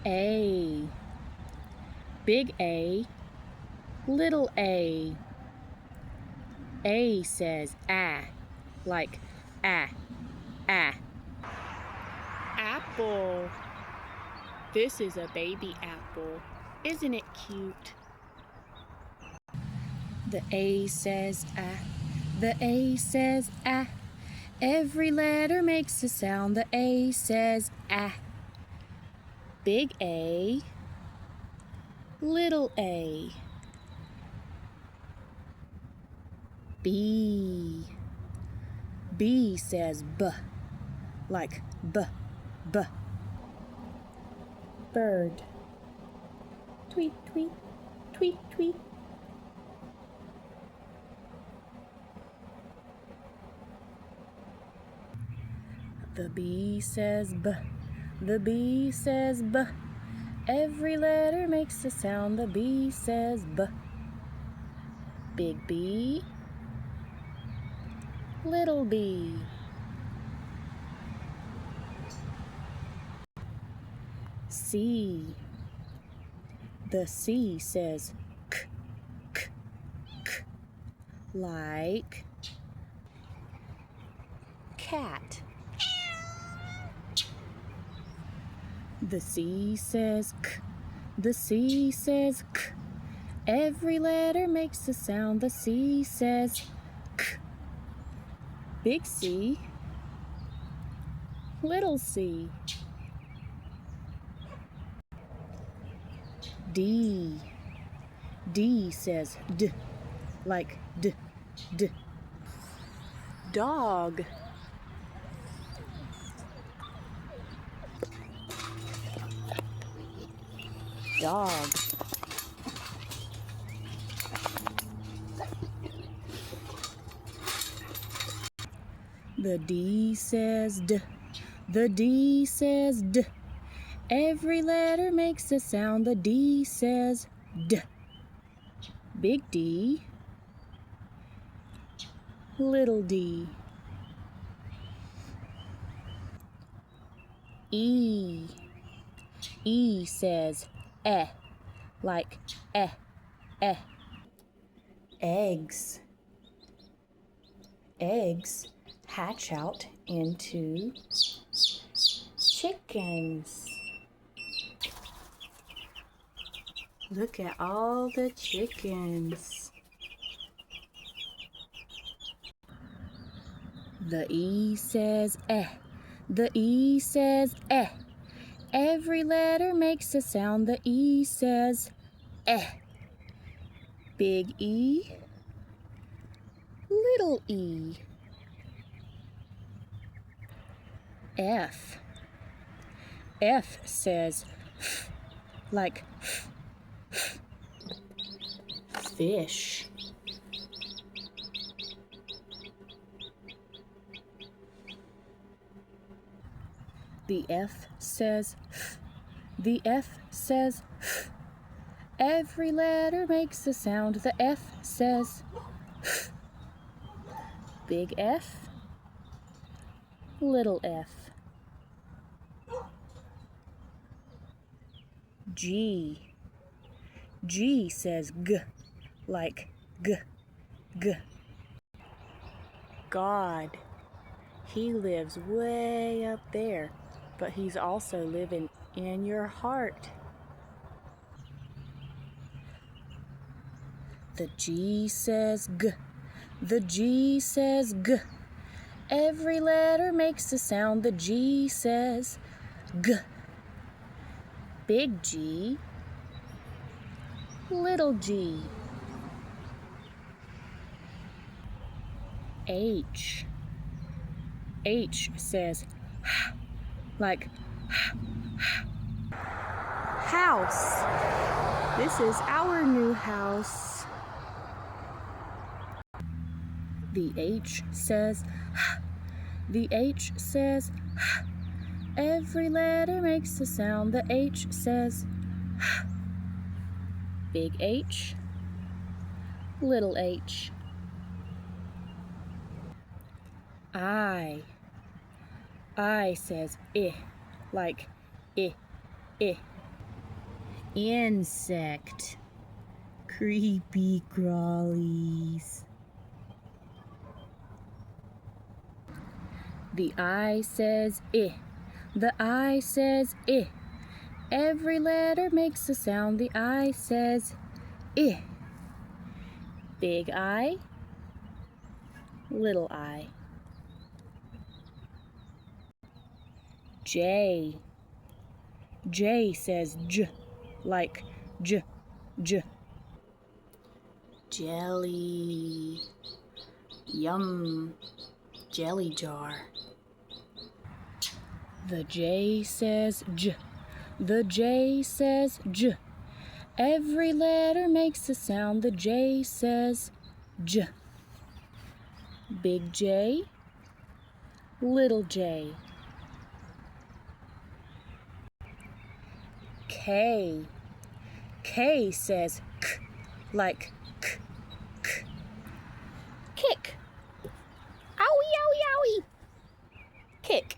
A. Big A, little a. A says ah, like ah, ah. Apple. This is a baby apple. Isn't it cute? The A says ah, the A says ah. Every letter makes a sound. The A says ah. Big A, little a. B. B says b, like b, b. Bird. Tweet, tweet, tweet, tweet. The B says b, the B says b. Every letter makes a sound. The B says b. Big B, little b. C. The C says k, k, k, like cat. The C says k, the C says k. Every letter makes a sound. The C says k. Big C, little c. D. D says d, like d, d. Dog. Dog. The D says d, the D says d. Every letter makes a sound. The D says d. Big D, little d. E. E says eh, like eh, eh. Eggs. Eggs hatch out into chickens. Look at all the chickens. The E says eh, the E says eh. Every letter makes a sound. The E says eh. Big E, little e. F. F says f, like f, fish. The F says f, the F says f. Every letter makes a sound. The F says f. Big F, little f. G. G says g, like g, g. God. He lives way up there, but he's also living in your heart. The G says g, the G says g. Every letter makes a sound. The G says g. Big G, little g. H. H says h, like house. This is our new house. The H says h, the H says h. Every letter makes a sound. The H says h. Big H, little h. I. I says I, like I, I. Insect. Creepy crawlies. The I says I. The I says I. Every letter makes a sound. The I says I. Big I, little I. J. J says J, like J, J. Jelly. Yum. Jelly jar. The J says J. The J says J. Every letter makes a sound. The J says J. Big J, little J. K. K says K, like K, K. Kick. Owie, owie, owie. Kick.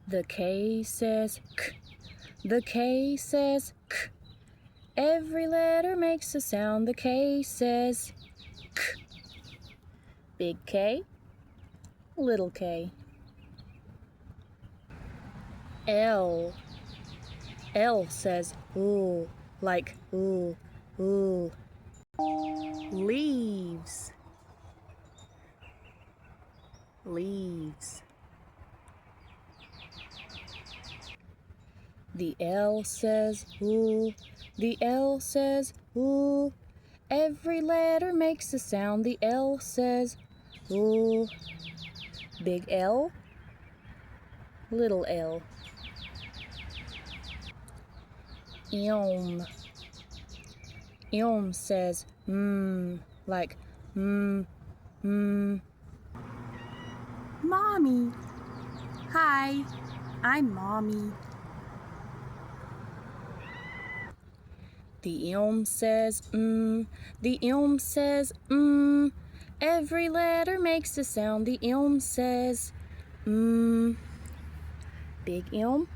The K says K. The K says K. Every letter makes a sound. The K says K. Big K, little K. L. L says ooh, like ooh, ooh. Leaves. Leaves. The L says ooh. The L says ooh. Every letter makes a sound. The L says ooh. Big L, little L. M. M says like Mommy. Hi, I'm Mommy. The M says The M says Every letter makes a sound. The M says Big M,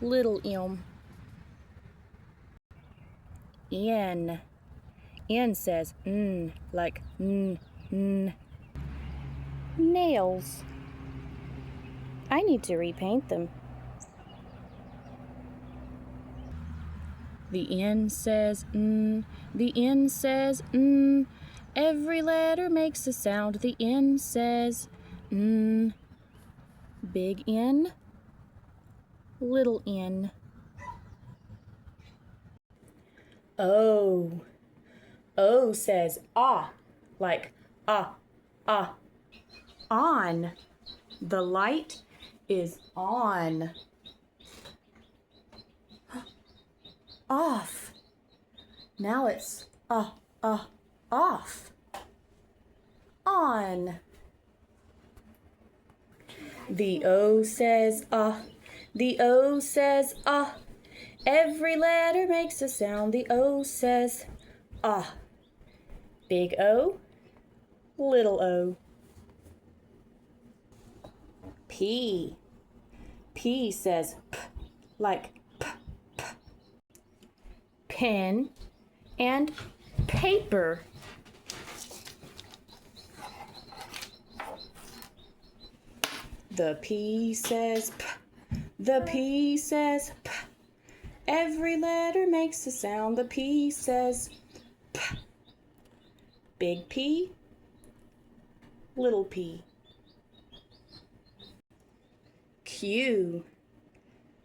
little M. N. N says like Nails. I need to repaint them. The N says The N says Every letter makes a sound. The N says Big N, little N. O. O says ah, like ah. On. The light is on. Off. Now it's off. On. The O says The O says Every letter makes a sound. The O says Big O, little O. P. P says p, like p. Pen and paper. The P says p. The P says p. Every letter makes a sound. The P says p. Big P, little P. Q.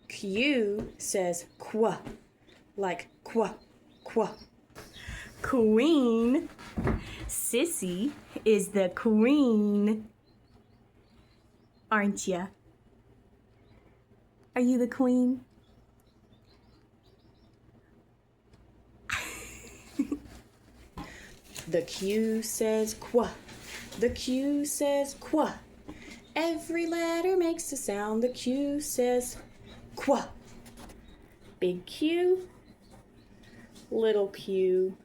Q says qua, like qua. Queen. Sissy is the queen. Aren't ya? Are you the queen? The Q says qua. The Q says qua. Every letter makes a sound. The Q says qua. Big Q, little Q.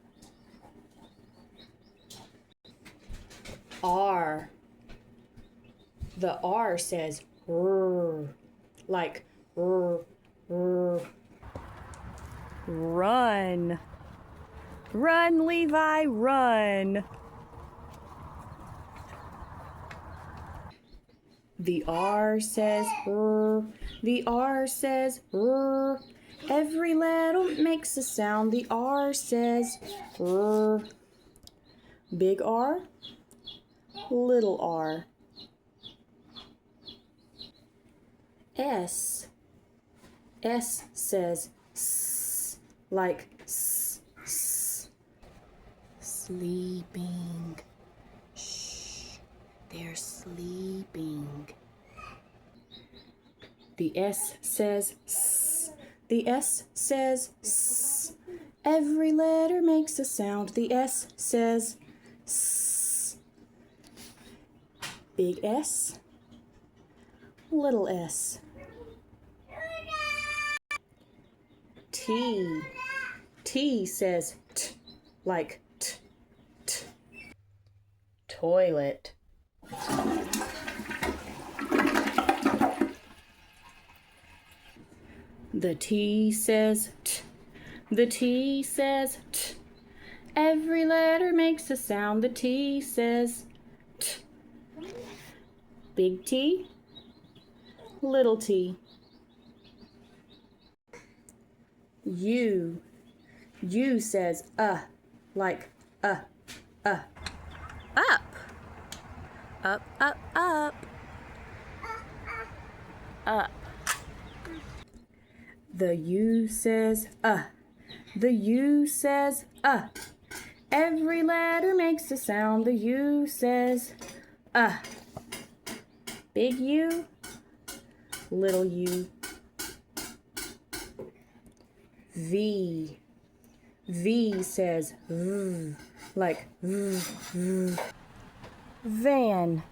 R. The R says rrr, like r, r. Run. Run, Levi, run. The R says r. The R says r. Every letter makes a sound. The R says r. Big R, little r. S. S says s, like s, s. Sleeping. Shh, they're sleeping. The S says s. The S says s. Every letter makes a sound. The S says s. Big S, little s. T. T says t, like t, t. Toilet. The T says t. The T says t. Every letter makes a sound. The T says t. Big T, little t. U. U says like up. Up, up, up, up. Up. The U says The U says Every letter makes a sound. The U says Big U, little u. V. V says v, like v, v. Van.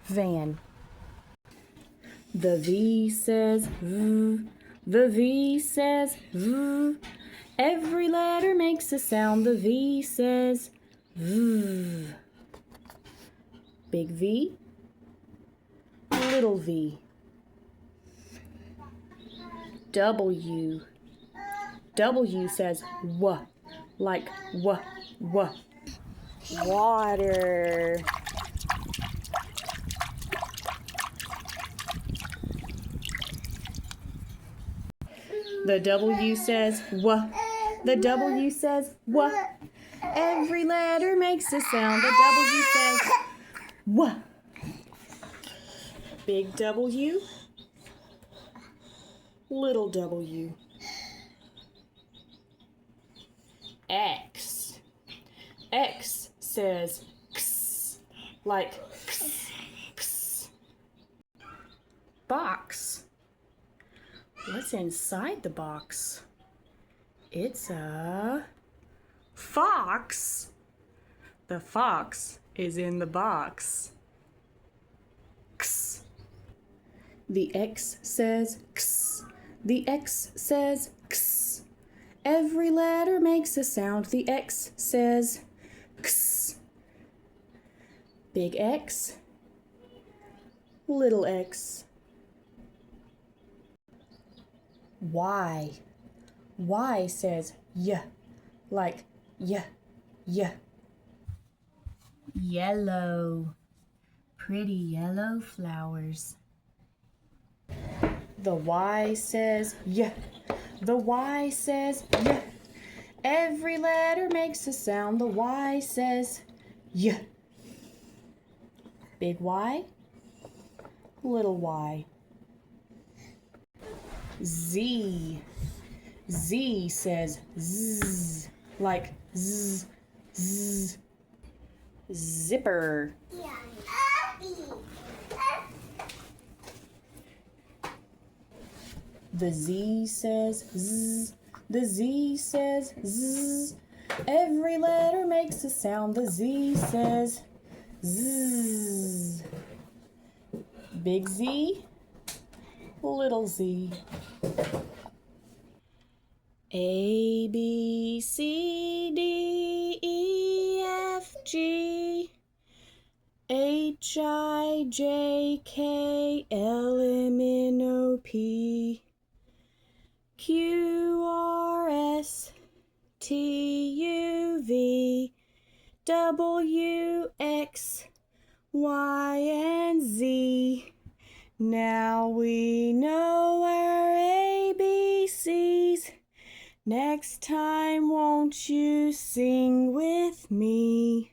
Van. The V says v. The V says v. Every letter makes a sound. The V says v. Big V, little v. W. W says w, like w, w. Water. The W says w. The W says w. Every letter makes a sound. The W says w. Big W, little w. X. X says x, like x, x. Box. What's inside the box? It's a fox. The fox is in the box. X. The X says x. The X says x. Every letter makes a sound. The X says x. Big X, little x. Y. Y says y, like y, y. Yellow. Pretty yellow flowers. The Y says y. The Y says y. Every letter makes a sound. The Y says y. Big Y, little y. Z. Z says zzz, like zzz, zzz. Zipper. The Z says zzz. The Z says zzz. Every letter makes a sound. The Z says zzz. Big Z, little z. A, B, C, D, E, F, G, H-I-J-K-L-M-N-O-P Q-R-S-T-U-V W-X-Y-and-Z. Now we know our ABCs. Next time, won't you sing with me?